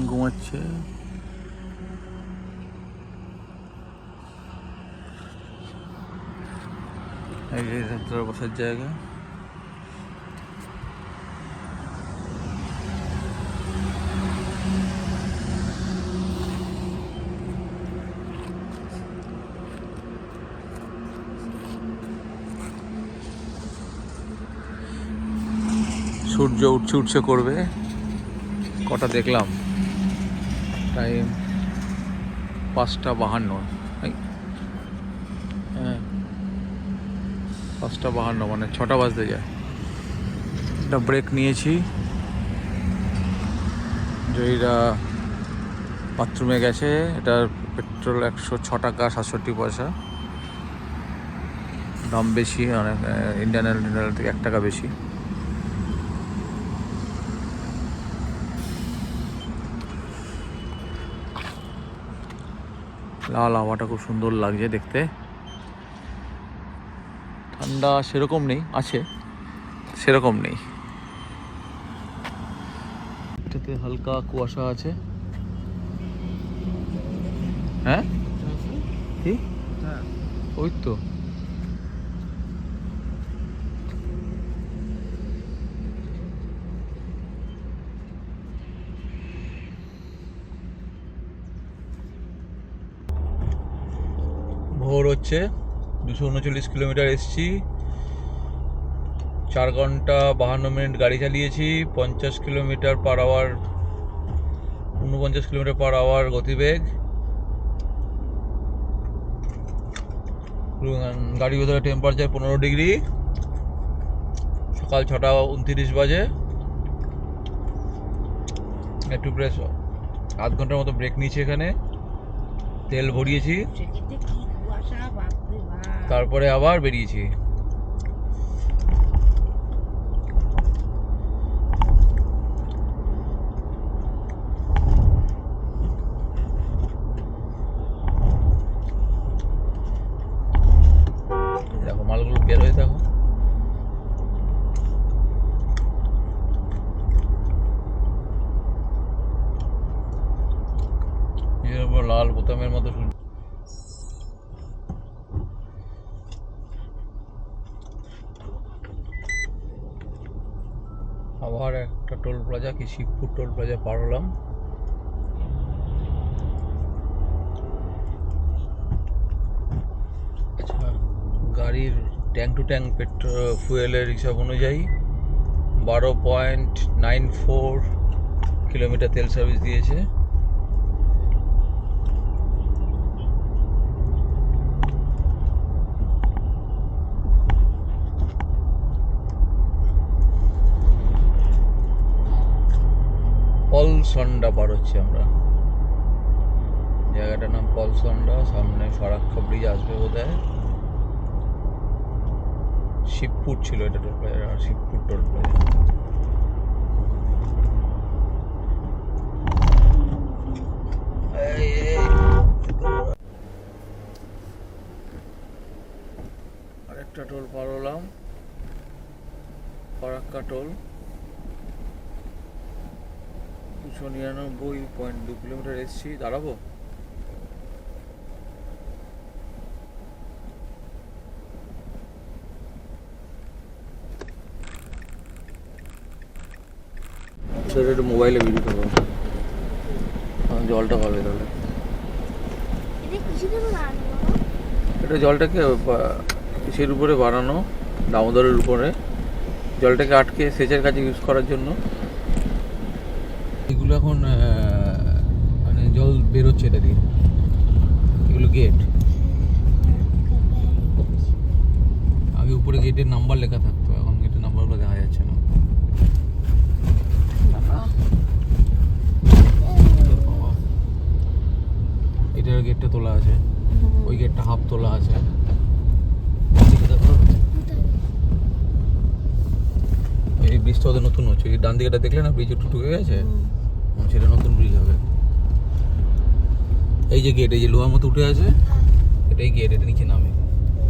ঘুমাচ্ছে। এই যে রাত্রে বসার জায়গা। সূর্য উঠছে করবে। কটা দেখলাম, টাইম 5:52। হ্যাঁ 5:52, মানে 6টা বাজতে যায়। একটা ব্রেক নিয়েছি। জয়ীরা বাথরুমে গেছে। এটার পেট্রোল 106 টাকা 67 পয়সা, দাম বেশি অনেক, ইন্ডিয়ান অয়েল থেকে 1 টাকা বেশি। লাল হাওয়াটা খুব সুন্দর লাগছে দেখতে। ঠান্ডা সেরকম নেই, আছে সেরকম নেই। এটাতে হালকা কুয়াশা আছে। হ্যাঁ কি ওই তো ভোর হচ্ছে। 239 কিলোমিটার এসছি। 4 ঘন্টা 52 মিনিট গাড়ি চালিয়েছি। 50 kilometre per hour, 49 kilometre per hour গতিবেগ। গাড়ির ভেতরে টেম্পারেচার 15 ডিগ্রি। সকাল 6:29 বাজে। একটু প্রেস আধ ঘন্টার মতো ব্রেক নিয়েছি এখানে, তেল ভরিয়েছি, তারপরে আবার বেরিয়েছি। দেখো মালগুলো বের হয়ে থাকো। এর উপর লাল বোতামের মতো আবার একটা টোল প্লাজা, কি শিবপুর টোল প্লাজা পার হলাম। আচ্ছা, গাড়ির ট্যাঙ্ক টু ট্যাঙ্ক ফুয়েলের হিসাব অনুযায়ী 12.94 কিলোমিটার তেল সার্ভিস দিয়েছে। পলসন্ডা পার হচ্ছে আমরা। জায়গাটার নাম পলসন্ডা। সামনে ফারাক্কা ব্রিজ আসবে বোধহয়। শিবপুর ছিল এটা toll plaza, Shibpur toll plaza. আরেকটা টোল পার হলাম, ফারাক্কা টোল। 299.2 কিলোমিটার এসছি। দাঁড়াবো? সেটা একটু মোবাইলে ভিডিও করবো, জলটা পাবে তাহলে। এটা জলটাকে কিসের উপরে বানানো, দামোদরের উপরে, জলটাকে আটকে সেচের কাজে ইউজ করার জন্য। এগুলো এখন মানে জল বেরোচ্ছে এটা দিয়ে। এগুলো গেট। আগে উপরে গেটের নাম্বার লেখা থাকতো, এখন গেটের নাম্বারগুলো দেখা যাচ্ছে না। এটার গেটটা তোলা আছে, ওই গেটটা হাফ তোলা আছে। এই ব্রিজটা ওদের নতুন হচ্ছে। এই ডান দিকেটা দেখলে না, ব্রিজ একটু ঢুকে গেছে, সেটা নতুন ব্রিজ হবে। এই যে গেট, এই যে লোহার মতো উঠে আছে, এটাই গেট। এটা নিচে নামে,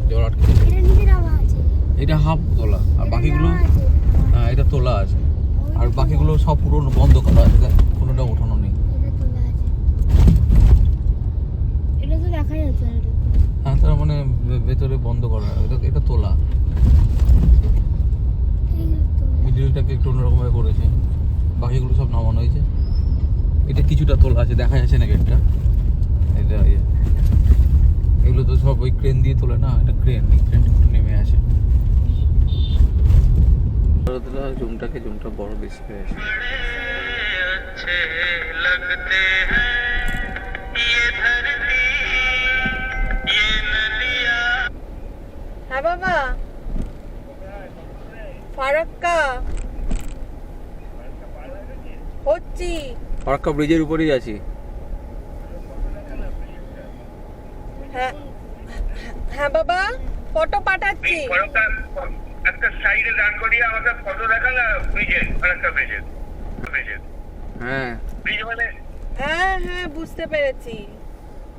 জল আটকে যাবে। এটা হাফ তোলা, আর বাকিগুলো হ্যাঁ এটা তোলা আছে, আর বাকিগুলো সব পুরো বন্ধ করা আছে, কোনোটা ওঠানো নেই। দেখাই যাচ্ছে না এটা। হ্যাঁ, তার মানে ভেতরে বন্ধ করা, এটা তোলা। এই তো মিডিলটাকে একটু অন্যরকমভাবে করেছে, বাকিগুলো সব নামানো হয়েছে। এটা কিছুটা তোলা আছে, দেখা যাচ্ছে না গেটটা। এটা এগুলো তো সব ওই ক্রেন দিয়ে তোলে না, এটা ক্রেন একটু নেমে আসে। জুমটা বড় ডিসপ্লে আছে। হ্যাঁ বাবা, ফারাক্কা হচ্ছি। ফারাক্কা ব্রিজের উপরেই আছি। হ্যাঁ হ্যাঁ বাবা, ফটো পাঠাচ্ছি। একটা সাইডে দাঁড় করিয়ে আমাকে ফটো দেখা না, ব্রিজের, ফারাক্কা ব্রিজের। হ্যাঁ, ব্রিজ মানে হ্যাঁ হ্যাঁ, বুঝতে পেরেছি,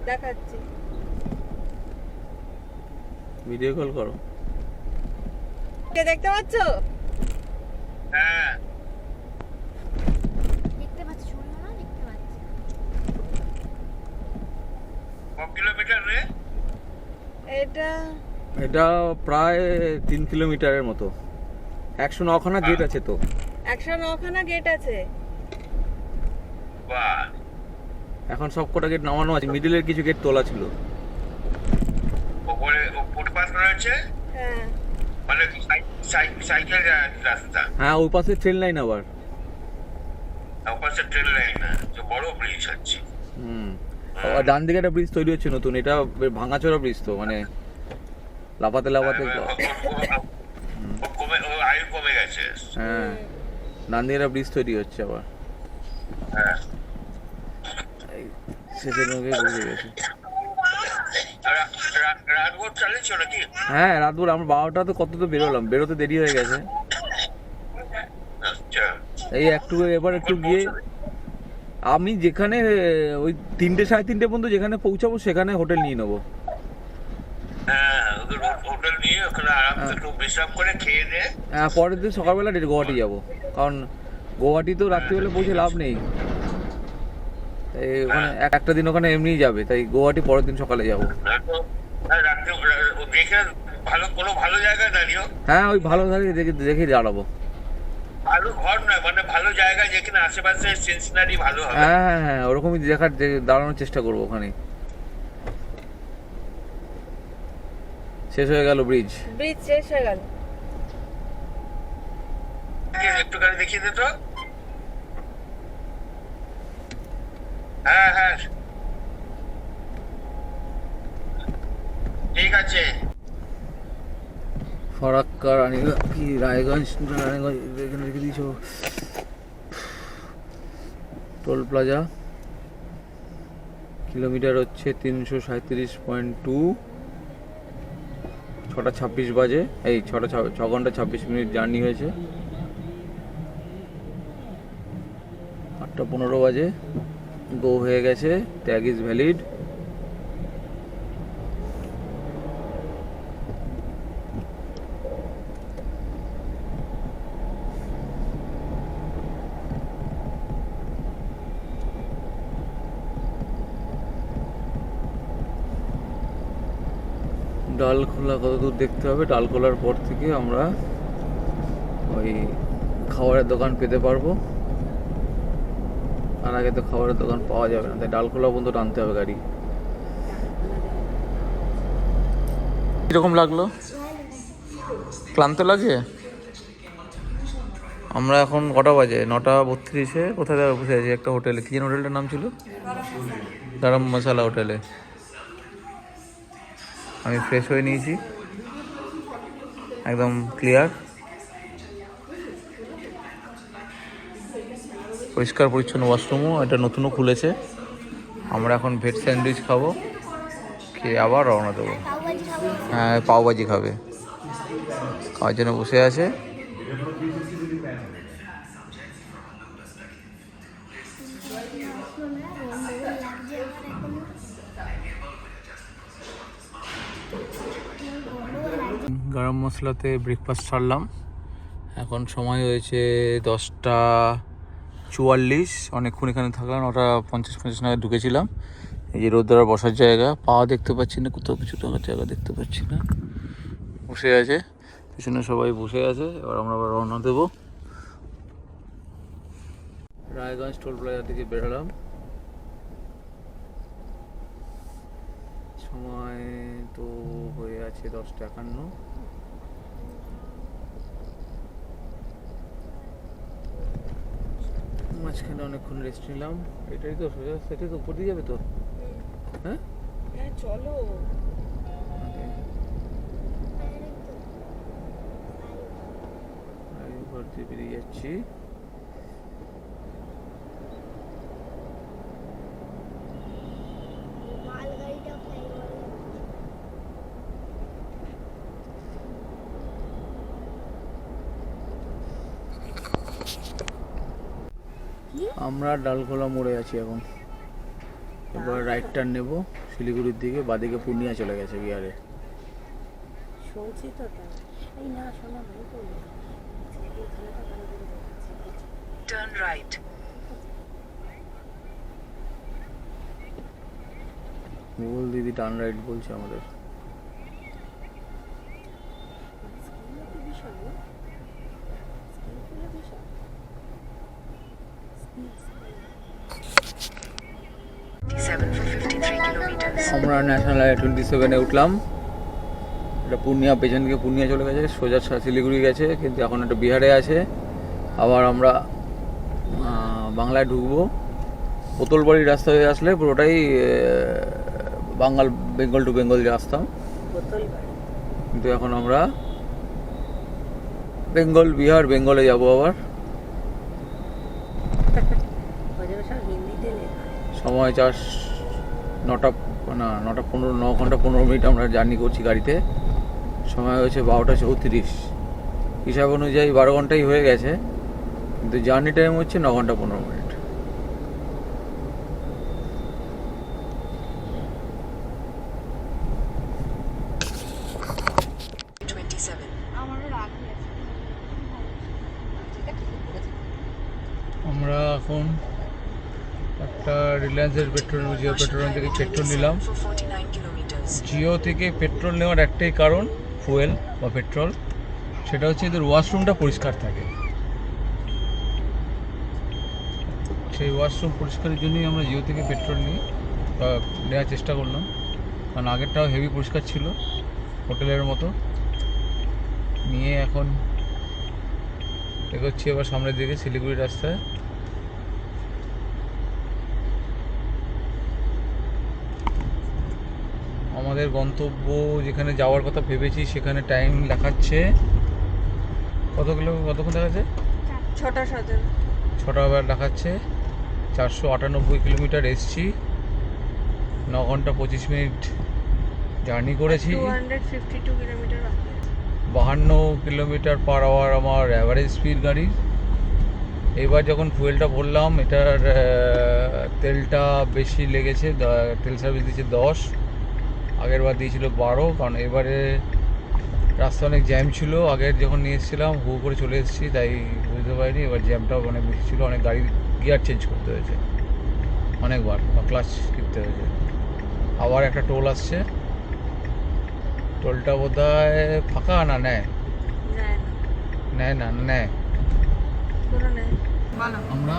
দেখাচ্ছি। ভিডিও কল করো। কে দেখতে পাচ্ছ? হ্যাঁ, দেখতে পাচ্ছি, শুনলো না, দেখতে পাচ্ছি। কত কিলোমিটার রে? এটা প্রায় 3 কিলোমিটারের মতো। 109খানা গেট আছে তো। 109খানা গেট আছে। বাহ, এখন সব কটা গেট নামানো আছে, মিডিলের কিছু গেট তোলা ছিল। ওপরে ফুটপাথ রয়েছে, হ্যাঁ মানে সাইকেল রাস্তা, হ্যাঁ, ওই পাশে ট্রেন লাইন আবার। ওপাশে ট্রেন লাইন, তো বড় ব্রিজ আছে। আর ডান দিকে একটা ব্রিজ তৈরি হচ্ছে নতুন, এটা ভাঙাচোরা ব্রিজ তো, মানে লাফাতে আয়ু কমে গেছে। হ্যাঁ, ডান দিকে একটা ব্রিজ তৈরি হচ্ছে আবার। হ্যাঁ, শেষের দিকে বুঝে গেছে। রাতভর চালিয়েছ নাকি? হ্যাঁ, রাতভর আমরা 12টা তো কত তো বেরোলাম, বেরোতে দেরি হয়ে গেছে। আচ্ছা, এই এবার একটু গিয়ে আমি যেখানে ওই 3টে 3:30 পর্যন্ত যেখানে পৌঁছাবো সেখানে হোটেল নিয়ে নেবো। হ্যাঁ, হোটেল নিয়ে ওখানে আরাম করে একটু বিশ্রাম করে খেয়ে দে। হ্যাঁ, পরের দিন সকালবেলা গুয়াহাটি যাবো, কারণ গুয়াহাটি তো রাত্রিবেলা পৌঁছে লাভ নেই। তাই ওখানে একটা দিন ওখানে এমনিই যাবে, তাই গুয়াহাটি পরের দিন সকালে যাবো। রাত্রে দেখে কোনো ভালো জায়গায় দাঁড়িয়েও, হ্যাঁ, ওই ভালো দেখে দাঁড়াবো। ভালো ঘর নয়, মানে ভালো জায়গা যেখানে আশেপাশে সিনসিনারি ভালো হবে। হ্যাঁ, ওরকমই দাঁড়ানোর চেষ্টা করবো ওখানে। শেষ হয়ে গেল ব্রিজ শেষ হয়ে গেল। একটুখানি দেখিয়ে দে তো। হ্যাঁ হ্যাঁ, ঠিক আছে। ফারাক্কা রায়গঞ্জ এখানে রেখে দিয়েছ। টোল প্লাজা, কিলোমিটার হচ্ছে 337.2। 6টা 26 বাজে, এই 6 ঘন্টা 26 মিনিট জার্নি হয়েছে। 8টা 15 বাজে, গো হয়ে গেছে, ট্যাগ ইজ ভ্যালিড। ডালখোলা কত দূর দেখতে হবে, ডালখোলার পর থেকে আমরা ওই খাবারের দোকান পেতে পারবো। আর আগে তো খাবারের দোকান পাওয়া যাবে না, তাই ডালখোলা পর্যন্ত টানতে হবে গাড়ি। কিরকম লাগলো? ক্লান্ত লাগে? আমরা এখন কটা বাজে? 9:32। কোথায় বসে আছি? একটা হোটেলে, কি যেন হোটেলটার নাম ছিল? গরম মশলা হোটেলে। আমি ফ্রেশ হয়ে নিয়েছি, একদম ক্লিয়ার, পরিষ্কার পরিচ্ছন্ন ওয়াশরুমও, এটা নতুনও খুলেছে। আমরা এখন ভেজ স্যান্ডউইচ খাবো, খেয়ে আবার রওনা দেবো। পাওভাজি খাবো। হ্যাঁ, পাওভাজি খাবে, খাওয়ার জন্য বসে আছে। গরম মশলাতে ব্রেকফাস্ট ছাড়লাম। এখন সময় হয়েছে 10:44। অনেকক্ষণ এখানে থাকলাম, 9:50 নাগাদ ঢুকেছিলাম। এই যে রোদ্দারা বসার জায়গা, পা দেখতে পাচ্ছি না, কোথাও কিছু টাকার জায়গা দেখতে পাচ্ছি না। বসে আছে, পিছনে সবাই বসে আছে। এবার আমরা আবার রওনা দেবো। রায়গঞ্জ টোল প্লাজা থেকে বেরোলাম। সময় তো হয়ে আছে 10:51। মাঝখানে অনেকক্ষণ রেস্ট নিলাম। এটাই তো সোজা, সেটাই তো উপর দিয়ে যাবে তো। হ্যাঁ হ্যাঁ চলো। ঘর দিয়ে বেরিয়ে যাচ্ছি। মালগাড়িটা ফ্লাইওভারে আমরা ডালখোলা মোড়ে আছি এখন। এবার রাইট টার্ন নেব শিলিগুড়ির দিকে। বাদিকে পূর্ণিয়া চলে গেছে বিহারে। শুনছি তো তাই। এই না শোনা ভাই করবে টার্ন রাইট। গুগল দিদি টার্ন রাইট বলছে আমাদের। আমরা ন্যাশনাল হাইওয়ে 27-এ উঠলাম। এটা পূর্ণিয়া, পেছন দিকে পূর্ণিয়া চলে গেছে, সোজা শিলিগুড়ি গেছে, কিন্তু এখন একটা বিহারে আছে। আবার আমরা বাংলায় ঢুকবো। পোতলবাড়ির রাস্তা হয়ে আসলে পুরোটাই বেঙ্গল টু বেঙ্গল রাস্তা, কিন্তু এখন আমরা বিহার বেঙ্গলে যাব আবার। সময় 9 ঘন্টা 15 মিনিট আমরা জার্নি করছি গাড়িতে। সময় হয়েছে 12:34। হিসাব অনুযায়ী 12 ঘন্টাই হয়ে গেছে, কিন্তু জার্নি টাইম হচ্ছে 9 ঘন্টা 15 মিনিট। আমরা এখন একটা রিলায়েন্সের জিও পেট্রোল থেকে পেট্রোল নিলাম। জিও থেকে পেট্রোল নেওয়ার একটাই কারণ, ফুয়েল বা পেট্রোল, সেটা হচ্ছে এদের ওয়াশরুমটা পরিষ্কার থাকে। সেই ওয়াশরুম পরিষ্কারের জন্যই আমরা জিও থেকে পেট্রোল নিই বা নেওয়ার চেষ্টা করলাম, কারণ আগেরটাও হেভি পরিষ্কার ছিল, হোটেলের মতো। নিয়ে এখন এগোচ্ছি এবার সামনের দিকে শিলিগুড়ি রাস্তায়। আমাদের গন্তব্য যেখানে যাওয়ার কথা ভেবেছি সেখানে টাইম দেখাচ্ছে কতক্ষণ দেখাচ্ছে? 6টা দেখাচ্ছে। 498 কিলোমিটার এসছি, 9 ঘন্টা 25 মিনিট জার্নি করেছি। 252 কিলোমিটার বাকি। 52 কিলোমিটার পার আওয়ার আমার অ্যাভারেজ স্পিড গাড়ির। এবার যখন ফুয়েলটা ভরলাম, এটার তেলটা বেশি লেগেছে, তেল সার্ভিস দিয়েছে 10, আগের বার দিয়েছিল 12, কারণ এবারে রাস্তা অনেক জ্যাম ছিল। আগের যখন নিয়ে এসেছিলাম হু করে চলে এসেছি, তাই বুঝতে পারিনি। এবার জ্যামটাও অনেক বেশি ছিল, অনেক গাড়ির গিয়ার চেঞ্জ করতে হয়েছে অনেকবার, বা ক্লাচ টিপতে হয়েছে। আবার একটা টোল আসছে, টোলটা বোধহয় ফাঁকা না নেয় নেয়। আমরা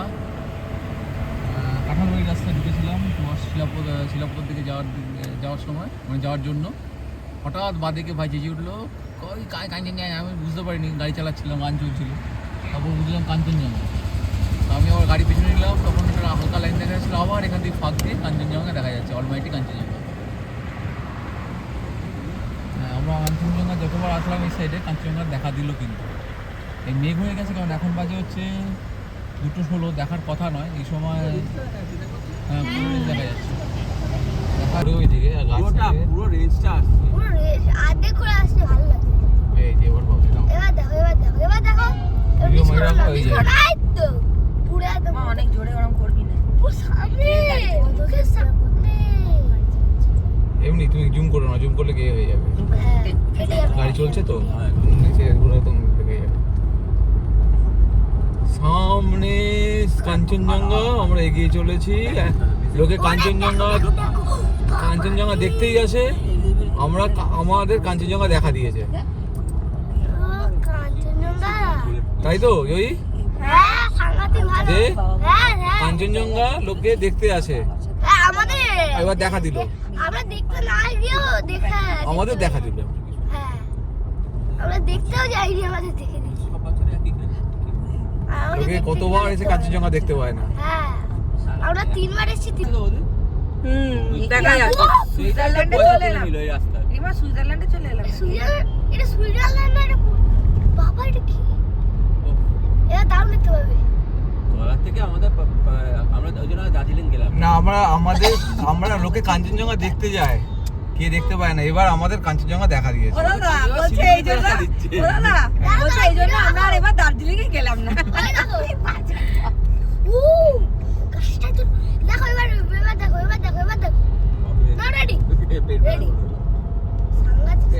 কাঁঠালবাড়ি রাস্তায় ঢুকেছিলাম তোমার শিলাপুর দিকে যাওয়ার সময়, মানে যাওয়ার জন্য। হঠাৎ বাদিকে ভাই চেঁচিয়ে উঠলো, কই কাঞ্চনজঙ্ঘা। আমি বুঝতে পারিনি, গাড়ি চালাচ্ছিলাম, গান চলছিল। তারপর বুঝলাম কাঞ্চনজঙ্ঘা। আমি আবার গাড়ি পেছনে নিলাম, তখন একটা হালকা লাইন দেখা যাচ্ছিলো, আবার এখান থেকে ফাঁক দিয়ে কাঞ্চনজঙ্ঘা দেখা যাচ্ছে, অলমাইটি কাঞ্চনজঙ্ঘা। হ্যাঁ, আমরা কাঞ্চনজঙ্ঘা যতবার আসলাম এই সাইডে কাঞ্চনজঙ্ঘা দেখা দিল, কিন্তু এই মেঘ হয়ে গেছে, কারণ এখন বাজে হচ্ছে 2:16, দেখার কথা নয় এই সময়। হ্যাঁ, পুরো দেখা যাচ্ছে, ওইদিকে পুরো রেঞ্জটা আসছে। পুরো রেস আধে করে আসলে ভালো লাগে। এই যে এবার বাবু এবার দেখো ভিডিও মারি রাখো। এই যে তো পুরো একদম অনেক জোরে গরম করবি না, পুরো সামনে চোখের সামনে। এমনি তুমি জুম করো না, জুম করলে গিয়ে হয়ে যাবে। হ্যাঁ, ফেটে যাবে। গাড়ি চলছে তো, হ্যাঁ, নিচে এগুলো একদম লেগে যাবে। সামনে কাঞ্চনজঙ্ঘা, আমরা এগিয়ে চলেছি। লোকে কাঞ্চনজঙ্ঘা দেখতেই আসে, আমাদের কাঞ্চনজঙ্ঘা দেখা দিয়েছে, কাঞ্চনজঙ্ঘা তাই তো ওই হ্যাঁ সাংঘাতিক ভালো যে হ্যাঁ হ্যাঁ কাঞ্চনজঙ্ঘা লোকে দেখতে আসে, হ্যাঁ, আমাদের এবার দেখা দিল, আমরা দেখতে না গিয়েও দেখা আমাদের দেখা দিল। হ্যাঁ আমরা দেখতেও যাইনি, আমাদের দেখে দিচ্ছি লোকে কতবার এসে কাঞ্চনজঙ্ঘা দেখতে পায় না। হ্যাঁ আমরা 3 বার এসেছি দেখা যাচ্ছে ও, সুইজারল্যান্ডে চলে এলাম এবার সুইজারল্যান্ডে চলে এলাম এটা সুইজারল্যান্ড না, এটা বাবা এটা কি, এটা দারুণ দেখতে পাবে। না আমরা লোকে কাঞ্চনজঙ্ঘা দেখতে যায়, কে দেখতে পায় না, এবার আমাদের কাঞ্চনজঙ্ঘা দেখা দিয়েছে। বলছে এই জন্য আমরা আর এবার দার্জিলিং এ গেলাম না। ওই দেখো ও গাছটা তো দেখো, এবার দেখো না রেডি রেডি সাংঘাতিক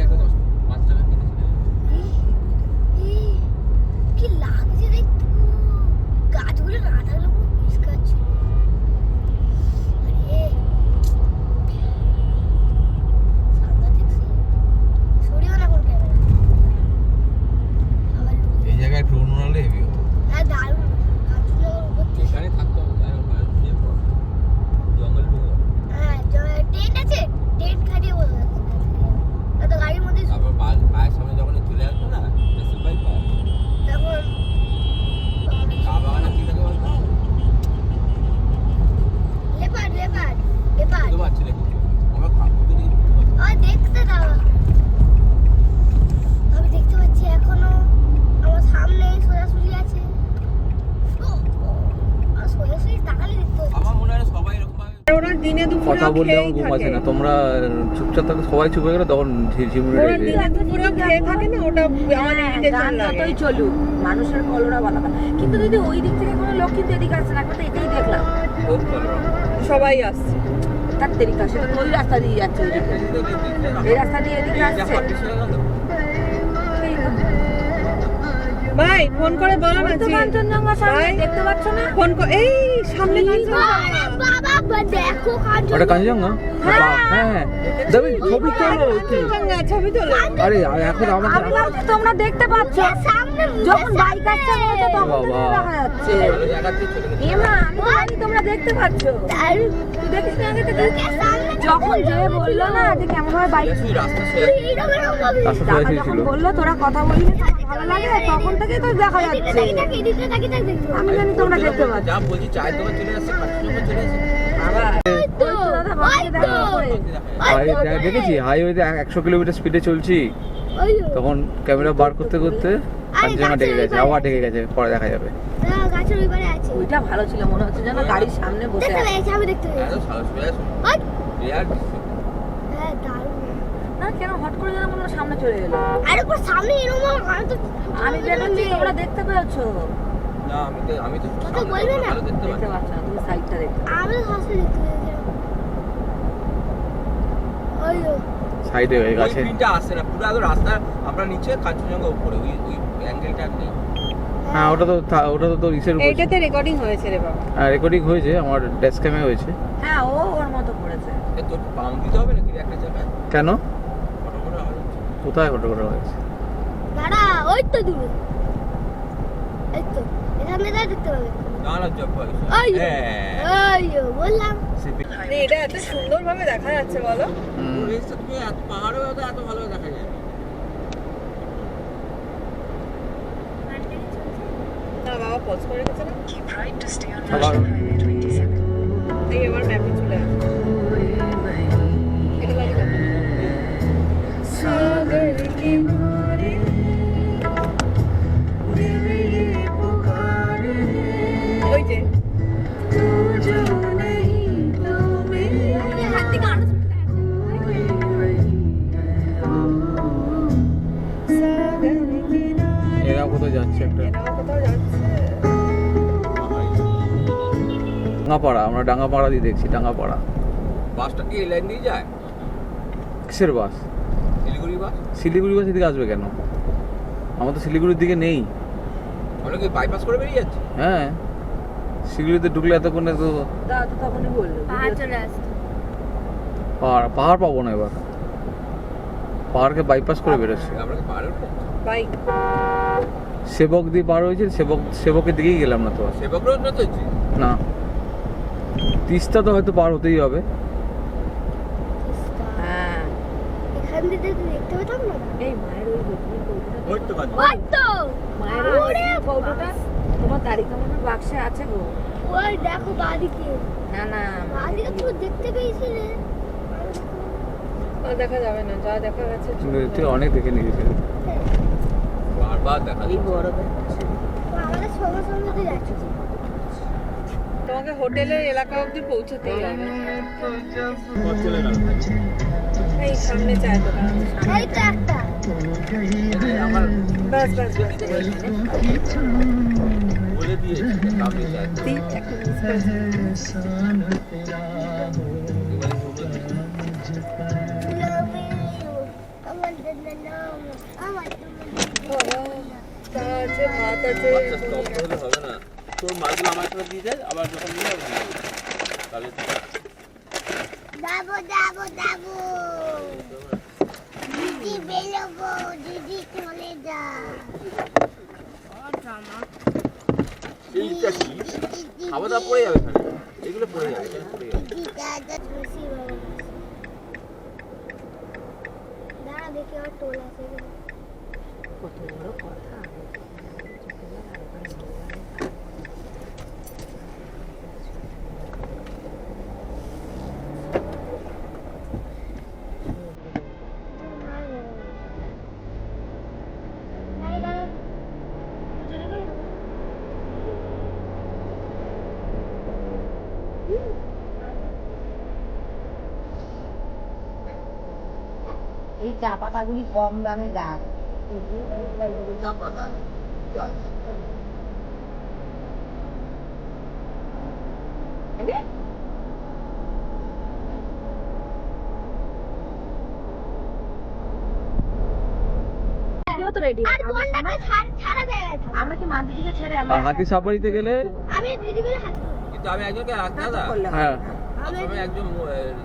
কি লাগছে দেখতে, গাছগুলো না থাকলে পুরো পরিষ্কার ছিল। আরে সাংঘাতিক সরিও না কোন ক্যামেরা আবার এই জায়গায় ড্রোন উড়ালে হেভি হতো। হ্যাঁ দারুণ কাঞ্চনজঙ্ঘার উপর থেকে হ্যাঁ টেন্ট আছে, টেন্ট খাটিয়ে বসে আছে তো গাড়ির মধ্যে তখন লেপার্ড দেখতে দাও, আমি দেখতে পাচ্ছি এখনো আমার সামনে সোজাসুজি আছে, আর সোজাসুজি তাকালে দেখতে পাচ্ছি। ওরা দিনে দুপুরে কথা বললে আমার ঘুম আসে না, তোমরা চুপচাপ থাকো, সবাই চুপ হয়ে গেলে তখন ঝিমুড়ি ওরা লেগে যায়। দিনে দুপুরে খেয়ে থাকে না, ওটা আমার ইরিটেশন লাগে। যতই চলুক মানুষের কলরা বলা হয়। কিন্তু দিদি ওই দিক থেকে কোনো লোক কিন্তু এদিকে আসছে না, আমরা তো এটাই দেখলাম সবাই আসছে তার তেরিকা, সেটা তো ওই রাস্তা দিয়ে যাচ্ছে, ওইদিকে এই রাস্তা দিয়ে এদিকে আসছে। ভাই ফোন করে বলো না যে কাঞ্চনজঙ্ঘা সামনে দেখতে পাচ্ছ না, ফোন করে এই সামনে কাঞ্চনজঙ্ঘা। বাবা দেখো ওটা কাঞ্চনজঙ্ঘা? হ্যাঁ দেবে ছবি তোলো। কাঞ্চনজঙ্ঘা ছবি তোলো। আরে এখন আমাদের তোমরা দেখতে পাচ্ছ সামনে যখন বাইক আসছে বলছে তখন তো বাবা। দেখা যাচ্ছে। এমা আমি তো জানি তোমরা দেখতে পাচ্ছ, তুই দেখিস না আগে থেকে? যখন যে বললো না যে কেমন ভাবে বাইক রাস্তা সবাই ছিল। বললো তোরা কথা বললি ভালো লাগে, তখন থেকে তো দেখা যাচ্ছে। আমি জানি তোমরা দেখতে পাচ্ছ। আবার ওই তো দাদা বাবাকে দেখা করে। দেখেছি হাইওয়েতে 100 কিলোমিটার স্পিডে চলছি, তখন ক্যামেরা বার করতে করতে কাঞ্চনজঙ্ঘা ডেকে গেছে, আবার ডেকে গেছে, পরে দেখা যাবে। গাছের ওই পারে আছে, ওইটা ভালো ছিল, মনে হচ্ছে যেন গাড়ির সামনে বসে দেখতে আছে। পেয়েছি, আমি দেখতে পেয়েছি। হ্যাঁ দারুণ, না কেন হট করে যেন মনে হয় সামনে চলে এলো। আরে পুরো সামনে এরকম আমি তো আমি বেরোচ্ছি, তোমরা দেখতে পেয়েছো? তোকে বলবে না, দেখতে পাচ্ছ না, তুমি সাইডটা দেখতে। আমি তো হাসি দেখতে পেয়েছি। ওই তো সাইডে হয়ে গেছে। হ্যাঁ ওটা তো তোর ইসের উপর। এইটাতে রেকর্ডিং হয়েছে রে বাবা। হ্যাঁ রেকর্ডিং হয়েছে, আমার ডেস্ক ক্যামে হয়েছে। হ্যাঁ ও ওর মতো করেছে। কেন কোথায় ফটো করা হয়েছে? দাঁড়া, ওই তো দূরে, এই তো এখানে যা দেখতে পাবে। ওই বললাম এটা এত সুন্দর ভাবে দেখা যাচ্ছে বলো। না বাবা পজ করে রেখেছে না। এই এবার ম্যাপে চলে আসছে। এটা লাগে না। সাগর কি মারে ওই যে হাত থেকে আরো এরা কোথাও যাচ্ছে একটা কোথাও যাচ্ছে। ডাঙ্গাপাড়া, আমরা ডাঙ্গাপাড়া দিয়ে দেখছি, ডাঙ্গাপাড়া। বাসটা কি এই লাইন দিয়ে যায়? কিসের বাস? শিলিগুড়ি বাস? শিলিগুড়ি বাস এদিকে আসবে কেন? আমরা তো শিলিগুড়ির দিকে নেই। আমরা কি বাইপাস করে বেরিয়ে যাচ্ছি? হ্যাঁ শিলিগুড়িতে ঢুকলে এতক্ষণে তো তা তো তখনই বললো পাহাড় চলে আসতো। পাহাড় পাবো না এবার, পাহাড়কে বাইপাস করে বেরোচ্ছে। বাইক সেবক দিয়ে পার হয়েছে, সেবকের দিকেই গেলাম না তো আর। সেবক রোড না তো না, তিস্তা তো হয়তো পার হতেই হবে। হ্যাঁ এখান থেকে তো দেখতে পেতাম না। এই মায়ের ওই লক্ষ্মীর কৌটোটা ওই তো কাজ ওই তো মায়ের ওই লক্ষ্মীর কৌটোটা তোমার দাড়ি কামানোর বাক্সে আছে গো। ওই দেখো বাদিকে, না না বাদিকে তো দেখতে পেয়েছিলে। দেখা যাবে না, যা দেখা গেছে তুই অনেক দেখে নিয়েছি। বারবার দেখা এই বড় ব্যাপার। আমাদের সঙ্গে সঙ্গে তো যাচ্ছে। তোমাকে হোটেলের এলাকা অবধি পৌঁছাতেই হবে। চলে গেল এই সামনে চায়ের দোকান আছে, সামনে। এই তো একটা। আমার বাস বাস বাস বলে দিয়েছি সামনে যায় একটা মিস করেছে। আমার নাম আমার বাবা, চা আছে, ভাত আছে। আচ্ছা স্টপ করলে হবে না, তোর মালগুলো আমার কাছে দিয়ে যায়, আবার যখন নিয়ে যাবে তাহলে যাবো যাবো যাবো। দিদি বেরোবো, দিদি চলে যা। এইটা কি খাওয়া দাওয়া পড়ে যাবে এখানে, এগুলো পড়ে যাবে, এখানে পড়ে যাবে। দাঁড়া দেখি আর টোল আছে কিনা। কত বড় কথা। এই চা পাতাগুলি কম দামে দাম। আর কোনটাকে ছাড়া দেয় না। আমরা কি মাদিদিকে ছেড়ে আর হাতি সাফারিতে গেলে আমি দিদিকে হাত কিন্তু আমি একজনকে রাখতে দাদা হ্যাঁ আমি একজন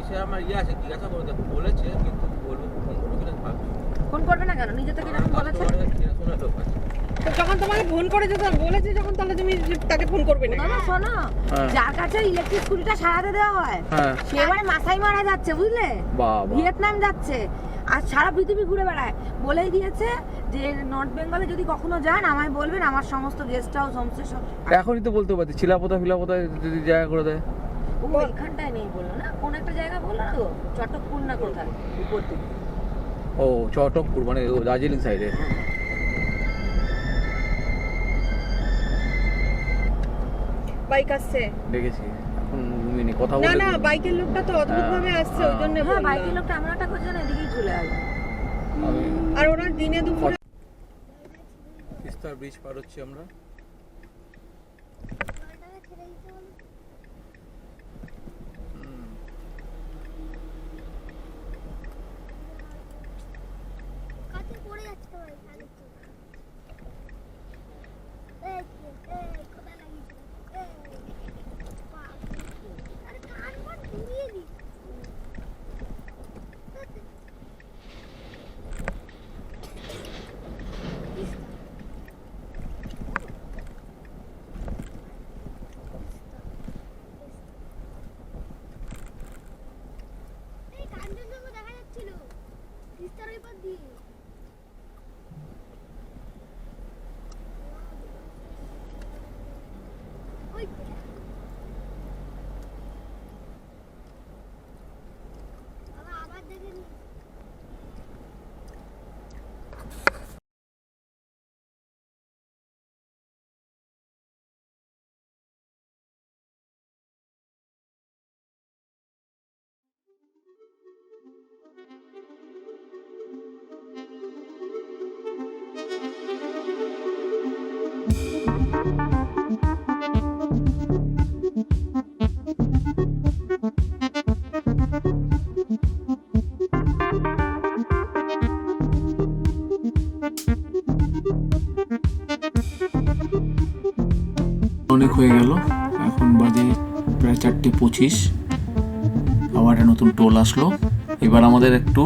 ইসে আমার ইয়ে আছে জিজ্ঞাসা করে দেখো বলেছে, কিন্তু বলবো ফোন করবো কিনা ভাবছি। ফোন করবে না কেন? নিজে থেকে যখন বলেছে, চেনাশোনা লোক আছে। তো যখন তোমাকে ফোন করে যখন বলেছে যখন, তাহলে তুমি তাকে ফোন করবে না। না শোনো, হ্যাঁ। যার কাছে ইলেকট্রিক স্কুটিটা সারাতে দেওয়া হয় হ্যাঁ সে এবারে মাসাই মারা যাচ্ছে, বুঝলে? বাবা ভিয়েতনাম যাচ্ছে আর সারা পৃথিবী ঘুরে বেড়ায়। বলেই দিয়েছে যে নর্থ বেঙ্গলে যদি কখনো যান আমায় বলবেন, আমার সমস্ত গেস্ট হাউস হোমস্টে সব। এখনই তো বলতে পারছি, চিলাপোতা ফিলাপোতায় যদি জায়গা করে দেয়। ও এখানটায় নেই বললো না, কোন একটা জায়গা বললো না, তো চটকপুর না কোথায় উপর দিকে। ও চটকপুর মানে ও দার্জিলিং সাইডে। বাইক আসছে, দেখেছি, এখন ঘুমিয়ে কথা না বলে না বাইকের লোকটা তো অদ্ভুত ভাবে আসছে, ওই জন্য হ্যাঁ বাইকের লোকটা আমরা একটা করছে না, এদিকেই চলে আসবে। আমি আর ওরা দিনে দুপুরে তিস্তার ব্রিজ পার হচ্ছি আমরা। কাছে পড়ে যাচ্ছে তো ভাই, তাহলে তো। এই কোথায় লাগিয়েছে? আরে কান ফান ঘুরিয়ে দি। এই কাঞ্চনজঙ্ঘা দেখা যাচ্ছিল তিস্তার ওই পার দিয়ে। ওই আবার দেখে নি। অনেক হয়ে গেল, এখন 4:25। আবার একটা নতুন টোল আসলো। এবার আমাদের একটু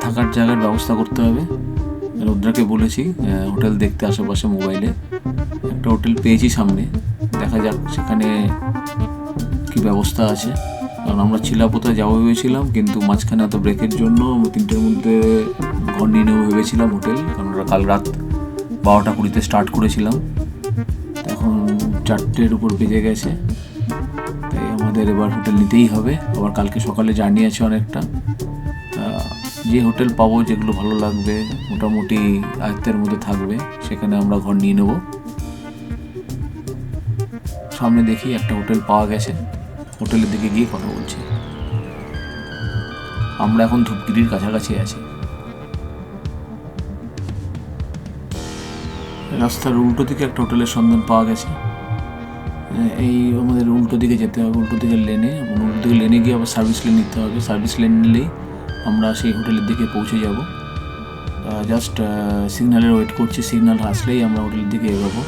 থাকার জায়গার ব্যবস্থা করতে হবে। রুদ্রাকে বলেছি হোটেল দেখতে আশেপাশে মোবাইলে। একটা হোটেল পেয়েছি সামনে, দেখা যাক সেখানে কি ব্যবস্থা আছে। কারণ আমরা চিলাপোতায় যাবো ভেবেছিলাম, কিন্তু মাঝখানে এত ব্রেকের জন্য 3টের মধ্যে ঘর নিয়ে নেবো ভেবেছিলাম হোটেল। কারণ আমরা কাল রাত 12:20 স্টার্ট করেছিলাম, এখন 4টের উপর বেজে গেছে। তাই আমাদের এবার হোটেল নিতেই হবে। আবার কালকে সকালে জার্নি আছে অনেকটা। যে হোটেল পাবো যেগুলো ভালো লাগবে, মোটামুটি আয়ত্তের মধ্যে থাকবে, সেখানে আমরা ঘর নিয়ে নেব। সামনে দেখি একটা হোটেল পাওয়া গেছে, হোটেলের দিকে গিয়ে কথা বলছি। আমরা এখন ধূপগিরির কাছাকাছি আছি। রাস্তার উল্টো দিকে একটা হোটেলের সন্ধান পাওয়া গেছে। এই আমাদের উল্টো দিকে যেতে হবে, উল্টো দিকের লেনে। উল্টো দিকে লেনে গিয়ে আবার সার্ভিস লেন নিতে হবে। সার্ভিস লেন নিলেই আমরা সেই হোটেলের দিকে পৌঁছে যাব। জাস্ট সিগন্যালের ওয়েট করছি, সিগন্যাল আসলেই আমরা হোটেলের দিকে এগোবো।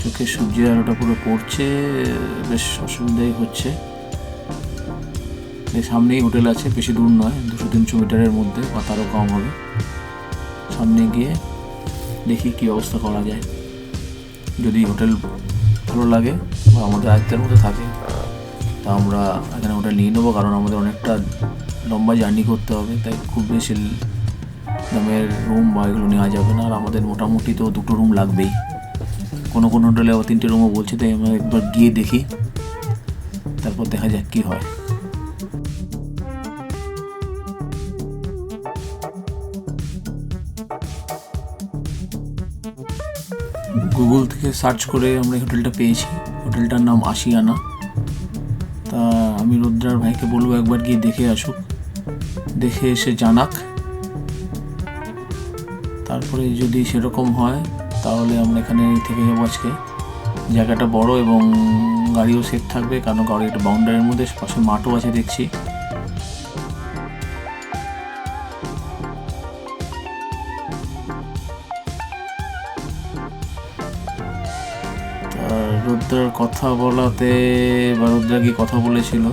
চোখে সূর্যের আলোটা পুরো পড়ছে, বেশ অসুবিধাই হচ্ছে। এই সামনেই হোটেল আছে, বেশি দূর নয়, 200-300 মিটারের মধ্যে বা তারও কম হবে। সামনে গিয়ে দেখি কী ব্যবস্থা করা যায়। যদি হোটেল ভালো লাগে বা আমাদের আয়ত্তের মধ্যে থাকে, তা আমরা এখানে হোটেল নিয়ে নেবো। কারণ আমাদের অনেকটা লম্বা জার্নি করতে হবে, তাই খুব বেশি দামের রুম বা এগুলো নেওয়া যাবে না। আর আমাদের মোটামুটি তো 2টো রুম লাগবেই। কোনো কোনো হোটেলে আবার 3টে রুমও বলছে, তাই আমরা একবার গিয়ে দেখি, তারপর দেখা যাক কী হয়। গুগল থেকে সার্চ করে আমরা এই হোটেলটা পেয়েছি। হোটেলটার নাম আশিয়ানা। তা আমি রুদ্রার ভাইকে বলবো একবার গিয়ে দেখে আসুক, দেখে এসে জানাক। তারপরে যদি সেরকম হয় তাহলে আমরা এখানে থেকে যাবো আজকে। জায়গাটা বড় এবং গাড়িও সেফ থাকবে, কারণ গাড়ি একটা বাউন্ডারির মধ্যে, পাশে মাঠও আছে দেখছি। রুদ্রার কথা বলাতে বা রুদ্রা কি কথা বলেছিল,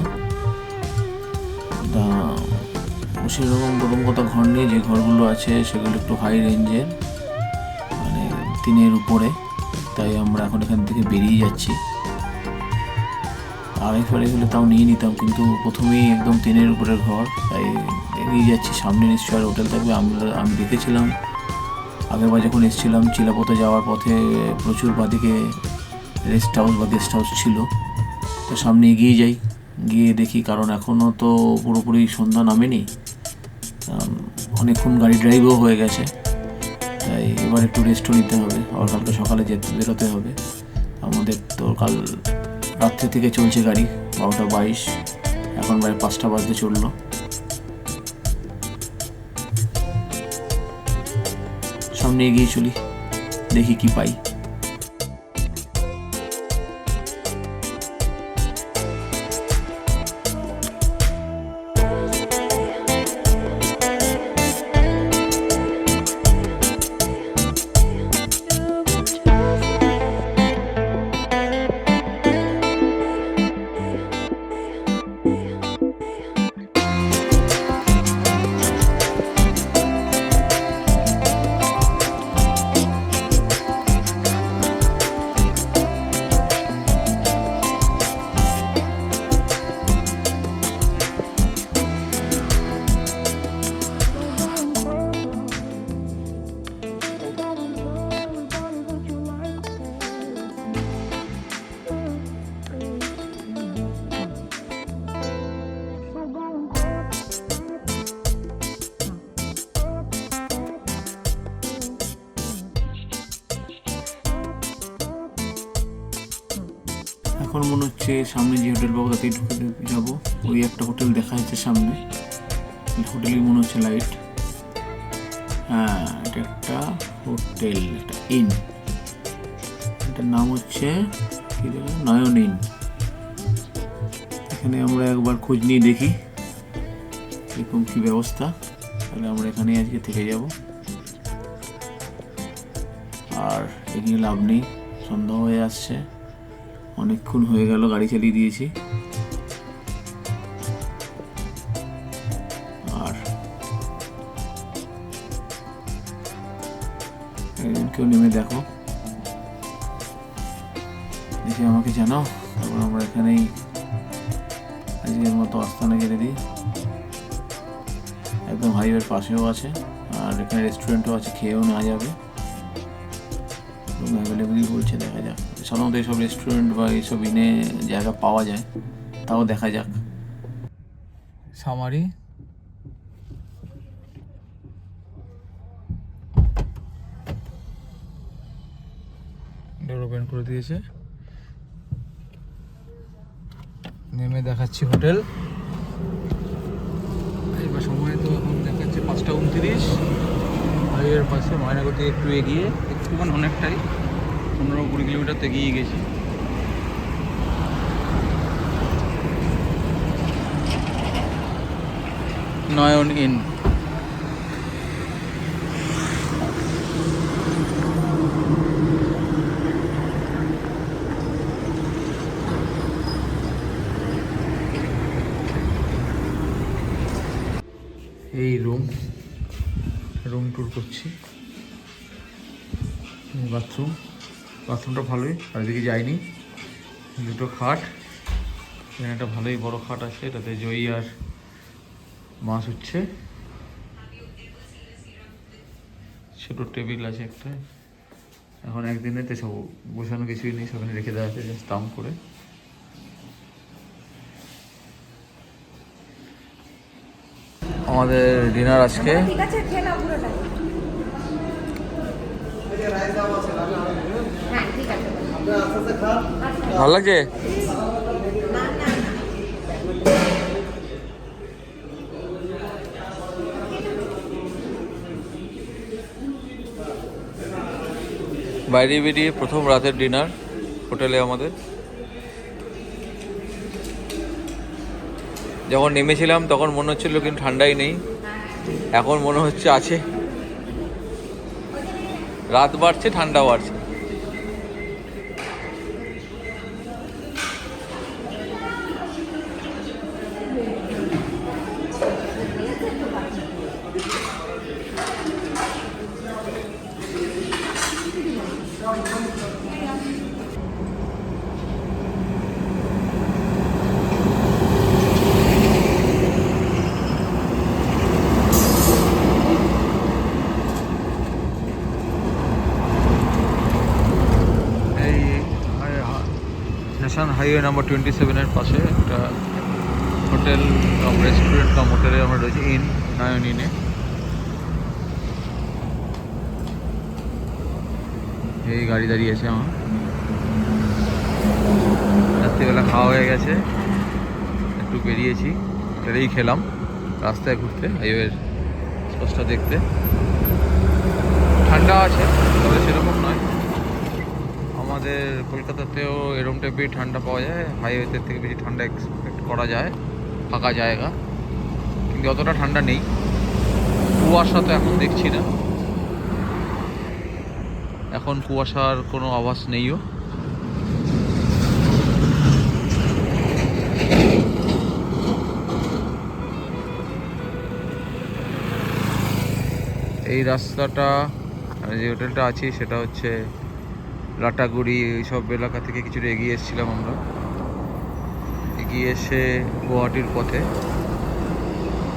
সেরকম প্রথম কথা ঘর নিয়ে যে ঘরগুলো আছে সেগুলো একটু হাই রেঞ্জের, মানে 3-এর উপরে। তাই আমরা এখন এখান থেকে বেরিয়ে যাচ্ছি। আড়াই হলে তাও নিয়ে নিতাম, কিন্তু প্রথমেই একদম 3-এর উপরের ঘর, তাই এগিয়ে যাচ্ছি। সামনে নিশ্চয়ই হোটেল থাকবে। আমি দেখেছিলাম আগেরবার যখন এসেছিলাম, চিলাপোতা যাওয়ার পথে প্রচুর বাদিকে রেস্ট হাউস বা গেস্ট হাউস ছিল। তো সামনে এগিয়ে যাই, গিয়ে দেখি। কারণ এখনও তো পুরোপুরি সন্ধ্যা নামেনি, অনেকক্ষণ গাড়ি ড্রাইভও হয়ে গেছে। তাই এবার একটু রেস্টও নিতে হবে, আবার কালকে সকালে বেরোতে হবে। আমাদের তো কাল রাত্রে থেকে চলছে গাড়ি, 12:22, এখন প্রায় 5টা বাজতে চললো। সামনে এগিয়ে চলি, দেখি কি পাই। এখন মনে হচ্ছে সামনে যে হোটেল পাবো তাতেই ঢুকে যাবো। ওই একটা হোটেল দেখা যাচ্ছে সামনে, হোটেলই মনে হচ্ছে লাইট। হ্যাঁ, এটা একটা হোটেল, একটা ইন। এটার নাম হচ্ছে কি দেখো, নয়ন ইন। এখানে আমরা একবার খোঁজ নিয়ে দেখি এরকম কি ব্যবস্থা, তাহলে আমরা এখানেই আজকে থেকে যাব। আর এখানে লাভ নেই, সন্ধ্যা হয়ে আসছে, অনেকক্ষণ হয়ে গেল গাড়ি চালিয়ে দিয়েছি। আর কেউ নেমে দেখো, দেখে আমাকে জানাও। তারপর আমরা এখানেই আজকের মতো আস্তানা কেটে দিই। একদম হাইওয়ের পাশেও আছে, আর এখানে রেস্টুরেন্টও আছে, খেয়েও নেওয়া যাবে। রুম অ্যাভেলেবেলই বলছে, দেখা যাক। সাধারণত এইসব রেস্টুরেন্ট বা এইসব ইনে জায়গা পাওয়া যায়, তাও দেখা যাক। সামারি ডোর ওপেন করে দিয়েছে। নেমে দেখাচ্ছি হোটেল। এবার সময় তো এখন দেখাচ্ছে 5:29। হাইওয়ের পাশে ময়নাগতি একটু এগিয়ে, একটু মানে অনেকটাই, 15-20 কিলোমিটার তো এগিয়ে গেছি। নয়ন ইন। এই রুম ট্যুর করছি। বাথরুমটা ভালোই, আর এদিকে যাইনি। দুটো খাট, এখানে একটা ভালোই বড় খাট আছে, এটাতে জয়ী আর মাছ হচ্ছে। ছোট টেবিল আছে একটা, এখন একদিনেতে সব বসানো কিছুই নেই, সব রেখে দেওয়া আছে জাস্ট দাম করে। আমাদের ডিনার আজকে ঠিক আছে, খেয়ে নাও পুরোটা। হ্যাঁ ঠিক আছে, ভালো লাগছে। বাইরে বেরিয়ে প্রথম রাতের ডিনার হোটেলে আমাদের। যখন নেমেছিলাম তখন মনে হচ্ছিল কিন্তু ঠান্ডাই নেই, এখন মনে হচ্ছে আছে। রাত বাড়ছে, ঠান্ডা বাড়ছে। ন্যাশনাল হাইওয়ে নাম্বার 27-এর পাশে একটা হোটেল কাম রেস্টুরেন্ট কাম হোটেলে আমরা রয়েছি, ইন নয়ন ইনে। এই গাড়ি দাঁড়িয়ে আছে আমার। রাত্রিবেলা খাওয়া হয়ে গেছে, একটু বেরিয়েছি, বেরিয়েই খেলাম রাস্তায় ঘুরতে, হাইওয়ের স্পষ্ট দেখতে। ঠান্ডা আছে, তবে সেরকম নয়। আমাদের কলকাতাতেও এরকম টাইপের ঠান্ডা পাওয়া যায়, হাইওয়েতে থেকে বেশি ঠান্ডা এক্সপেক্ট করা যায়, ফাঁকা জায়গা, কিন্তু অতটা ঠান্ডা নেই। কুয়াশা তো এখন দেখছি না, এখন কুয়াশার কোনো আভাস নেইও। এই রাস্তাটা, যে হোটেলটা আছে সেটা হচ্ছে লাটাগুড়ি এইসব এলাকা থেকে কিছুটা এগিয়ে এসেছিলাম আমরা। এগিয়ে এসে গুয়াহাটির পথে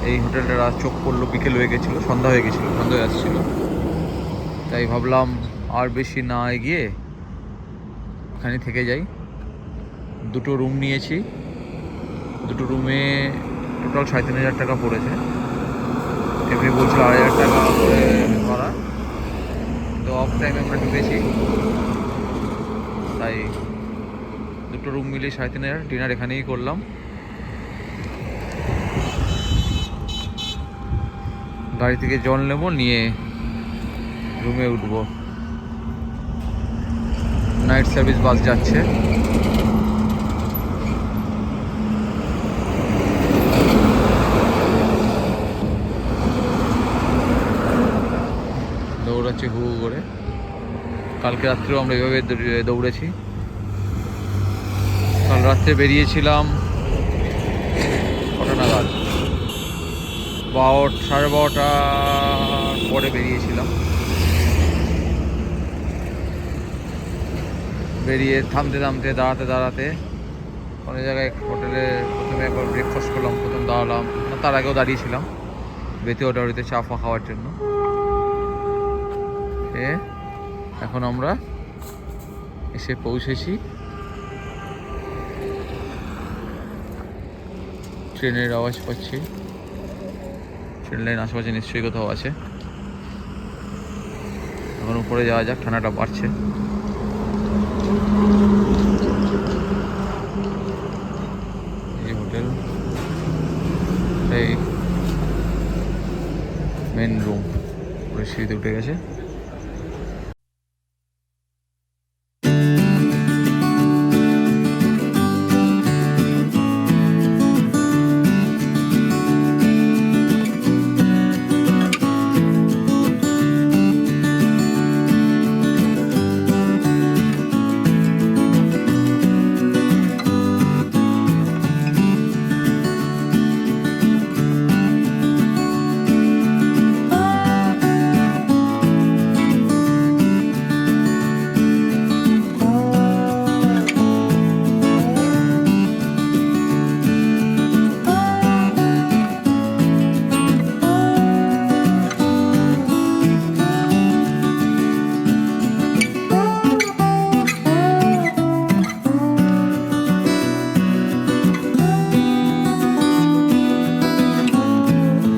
এই হোটেলটা চোখ পড়লো, বিকেল হয়ে গেছিলো, সন্ধ্যা হয়ে গেছিলো, সন্ধ্যা হয়ে আসছিলো। তাই ভাবলাম আর বেশি না এগিয়ে এখানে থেকে যাই। দুটো রুম নিয়েছি, দুটো রুমে টোটাল 3,500 টাকা পড়েছে। এমনি বলছিল 2,500 টাকা করে ভাড়া, তো অফ টাইমে আমরা ঢুকেছি, তাই দুটো রুম মিলিয়ে 3,500। ডিনার এখানেই করলাম। গাড়ি থেকে জল নেবো, নিয়ে রুমে উঠবো। নাইট সার্ভিস বাস যাচ্ছে। দৌড়াচ্ছে হু হু করে। কালকে রাত্রেও আমরা এভাবে দৌড়েছি। কাল রাত্রে বেরিয়েছিলাম কটা নাগাদ, 12:30 পরে বেরিয়েছিলাম। বেরিয়ে থামতে থামতে দাঁড়াতে দাঁড়াতে অনেক জায়গায় হোটেলে প্রথমে একবার ব্রেকফাস্ট করলাম, প্রথম দাঁড়ালাম, তার আগেও দাঁড়িয়েছিলাম বেতে ওটারিতে চা ফা খাওয়ার জন্য। এখন আমরা এসে পৌঁছেছি। ট্রেনের আওয়াজ পাচ্ছি, ট্রেন লাইন আশেপাশে নিশ্চয়ই কোথাও আছে। এখন উপরে যাওয়া যাক, ঠান্ডাটা বাড়ছে। এই হোটেল, এই মেন রুম, সিঁড়িতে উঠে গেছে।